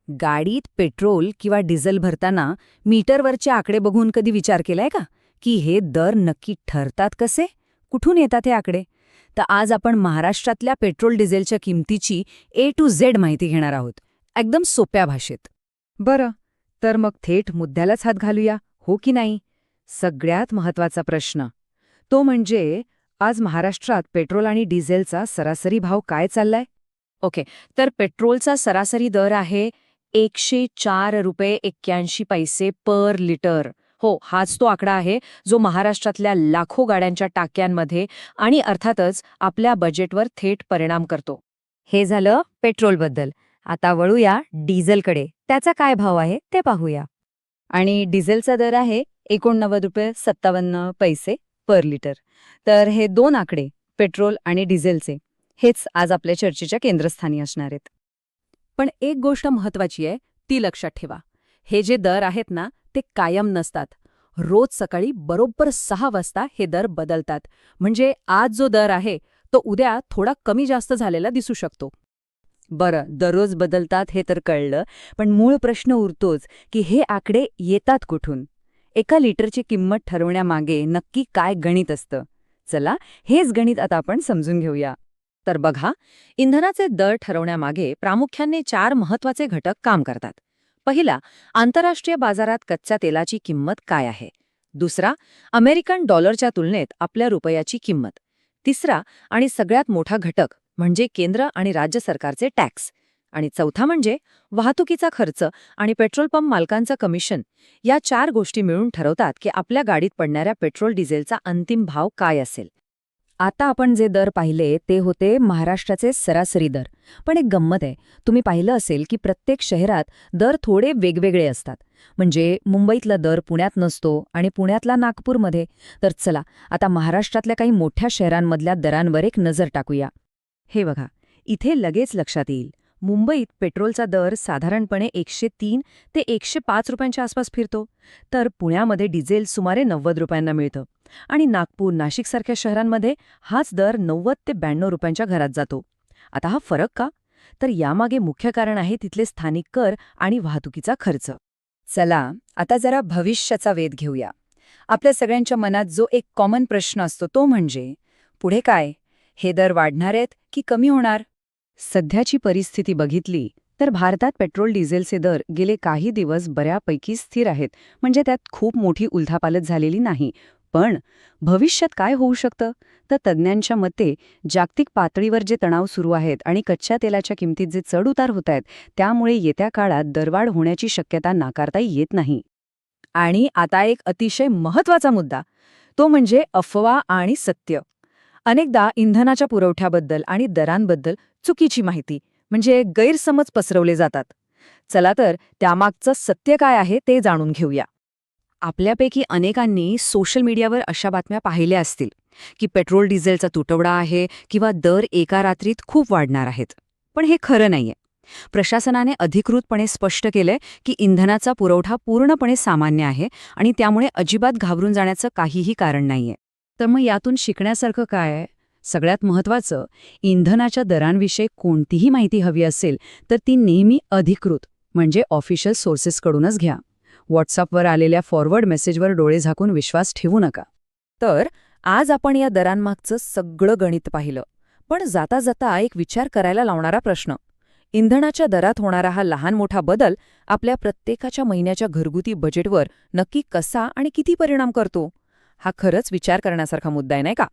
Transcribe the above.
गाडीत पेट्रोल किंवा डिझेल भरताना मीटरवरचे आकडे बघून कधी विचार केलाय का की हे दर नक्की ठरतात कसे? कुठून येतात हे आकडे? तर आज आपण महाराष्ट्रातल्या पेट्रोल डिझेलच्या किमतीची A to Z माहिती घेणार आहोत, एकदम सोप्या भाषेत. बरं, तर मग थेट मुद्द्यालाच हात घालूया, हो की नाही? सगळ्यात महत्वाचा प्रश्न तो म्हणजे आज महाराष्ट्रात पेट्रोल आणि डिझेलचा सरासरी भाव काय चाललाय? ओके, तर पेट्रोलचा सरासरी दर आहे 104.81 पर लिटर. हो, हाच तो आकडा आहे जो महाराष्ट्रातल्या लाखो गाड्यांच्या टाक्यांमध्ये आणि अर्थातच आपल्या बजेटवर थेट परिणाम करतो. हे झालं पेट्रोलबद्दल. आता वळूया डिझेलकडे. त्याचा काय भाव आहे ते पाहूया. आणि डिझेलचा दर आहे ₹89.57 पर लिटर. तर हे दोन आकडे, पेट्रोल आणि डिझेलचे, हेच आज आपल्या चर्चेच्या केंद्रस्थानी असणार आहेत. पण एक गोष्ट महत्वाची आहे, ती लक्षात ठेवा. हे जे दर आहेत ना, ते कायम नसतात. रोज सकाळी बरोबर 6 वाजता हे दर बदलतात. म्हणजे आज जो दर आहे तो उद्या थोडा कमी जास्त झालेला दिसू शकतो. बरं, दररोज बदलतात हे तर कळलं, पण मूळ प्रश्न उरतोच की हे आकडे येतात कुठून? एका लिटरची किंमत ठरवण्यामागे नक्की काय गणित असतं? चला, हेच गणित आता आपण समजून घेऊया. तर बघा, इंधनाचे दर ठरवण्यामागे प्रामुख्याने 4 महत्वाचे घटक काम करतात. पहिला, आंतरराष्ट्रीय बाजारात कच्च्या तेलाची किंमत काय आहे. दुसरा, अमेरिकन डॉलरच्या तुलनेत आपल्या रुपयाची किंमत. तिसरा आणि सगळ्यात मोठा घटक म्हणजे केंद्र आणि राज्य सरकारचे टॅक्स. आणि चौथा म्हणजे वाहतुकीचा खर्च आणि पेट्रोल पंप मालकांचं कमिशन. या 4 गोष्टी मिळून ठरवतात की आपल्या गाडीत पडणाऱ्या पेट्रोल डिझेलचा अंतिम भाव काय असेल. आता आपण जे दर पाहिले ते होते महाराष्ट्राचे सरासरी दर. पण एक गंमत आहे, तुम्ही पाहिलं असेल की प्रत्येक शहरात दर थोडे वेगवेगळे असतात. म्हणजे मुंबईतला दर पुण्यात नसतो आणि पुण्यातला नागपूरमध्ये. तर चला, आता महाराष्ट्रातल्या काही मोठ्या शहरांमधल्या दरांवर एक नजर टाकूया. हे बघा, इथे लगेच लक्षात येईल. मुंबईत पेट्रोलचा दर साधारणपणे 103 ते 105 रुपयांच्या आसपास फिरतो, तर पुण्यामध्ये डिझेल सुमारे 90 रुपयांना मिळतं. आणि नागपूर, नाशिकसारख्या शहरांमध्ये हाच दर 90 ते 92 रुपयांच्या घरात जातो. आता हा फरक का? तर यामागे मुख्य कारण आहे तिथले स्थानिक कर आणि वाहतुकीचा खर्च. चला, आता जरा भविष्याचा वेध घेऊया. आपल्या सगळ्यांच्या मनात जो एक कॉमन प्रश्न असतो तो म्हणजे, पुढे काय? हे दर वाढणार आहेत की कमी होणार? सध्याची परिस्थिती बघितली तर भारतात पेट्रोल डिझेलचे दर गेले काही दिवस बऱ्यापैकी स्थिर आहेत. म्हणजे त्यात खूप मोठी उलथापालथ झालेली नाही. पण भविष्यात काय होऊ शकतं? तर तज्ज्ञांच्या मते जागतिक पातळीवर जे तणाव सुरू आहेत आणि कच्च्या तेलाच्या किमतीत जे चढउतार होत आहेत, त्यामुळे येत्या काळात दरवाढ होण्याची शक्यता नाकारता येत नाही. आणि आता एक अतिशय महत्वाचा मुद्दा, तो म्हणजे अफवा आणि सत्य. अनेकदा इंधनाच्या पुरवठ्याबद्दल आणि दरांबद्दल चुकीची माहिती म्हणजे गैरसमज पसरवले जातात. चला तर त्यामागचं सत्य काय आहे ते जाणून घेऊया. आपल्यापैकी अनेकांनी सोशल मीडियावर अशा बातम्या पाहिल्या असतील की पेट्रोल डिझेलचा तुटवडा आहे किंवा दर एका रात्रीत खूप वाढणार आहेत. पण हे खरं नाहीये. प्रशासनाने अधिकृतपणे स्पष्ट केलंय की इंधनाचा पुरवठा पूर्णपणे सामान्य आहे आणि त्यामुळे अजिबात घाबरून जाण्याचं काहीही कारण नाहीये. तर मग यातून शिकण्यासारखं काय आहे? सगळ्यात महत्त्वाचं, इंधनाच्या दरांविषयी कोणतीही माहिती हवी असेल तर ती नेहमी अधिकृत म्हणजे ऑफिशियल सोर्सेसकडूनच घ्या. व्हॉट्सअपवर आलेल्या फॉरवर्ड मेसेजवर डोळे झाकून विश्वास ठेवू नका. तर आज आपण या दरांमागचं सगळं गणित पाहिलं. पण जाता जाता एक विचार करायला लावणारा प्रश्न, इंधनाच्या दरात होणारा हा लहान मोठा बदल आपल्या प्रत्येकाच्या महिन्याच्या घरगुती बजेटवर नक्की कसा आणि किती परिणाम करतो? हा खरंच विचार करण्यासारखा मुद्दा आहे, नाही का?